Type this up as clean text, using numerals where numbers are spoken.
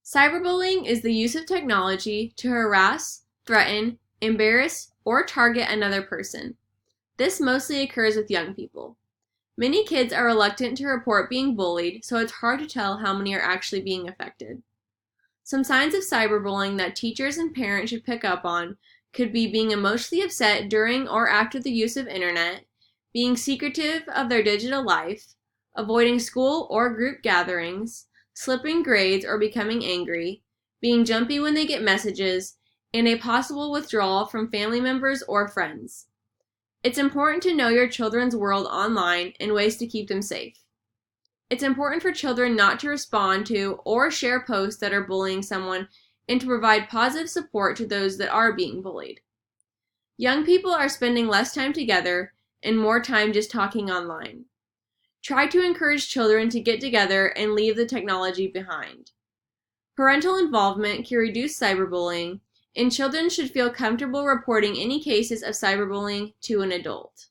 Cyberbullying is the use of technology to harass, threaten, embarrass, or target another person. This mostly occurs with young people. Many kids are reluctant to report being bullied, so it's hard to tell how many are actually being affected. Some signs of cyberbullying that teachers and parents should pick up on could be being emotionally upset during or after the use of internet, being secretive of their digital life, avoiding school or group gatherings, slipping grades or becoming angry, being jumpy when they get messages, and a possible withdrawal from family members or friends. It's important to know your children's world online and ways to keep them safe. It's important for children not to respond to or share posts that are bullying someone and to provide positive support to those that are being bullied. Young people are spending less time together and more time just talking online. Try to encourage children to get together and leave the technology behind. Parental involvement can reduce cyberbullying, and children should feel comfortable reporting any cases of cyberbullying to an adult.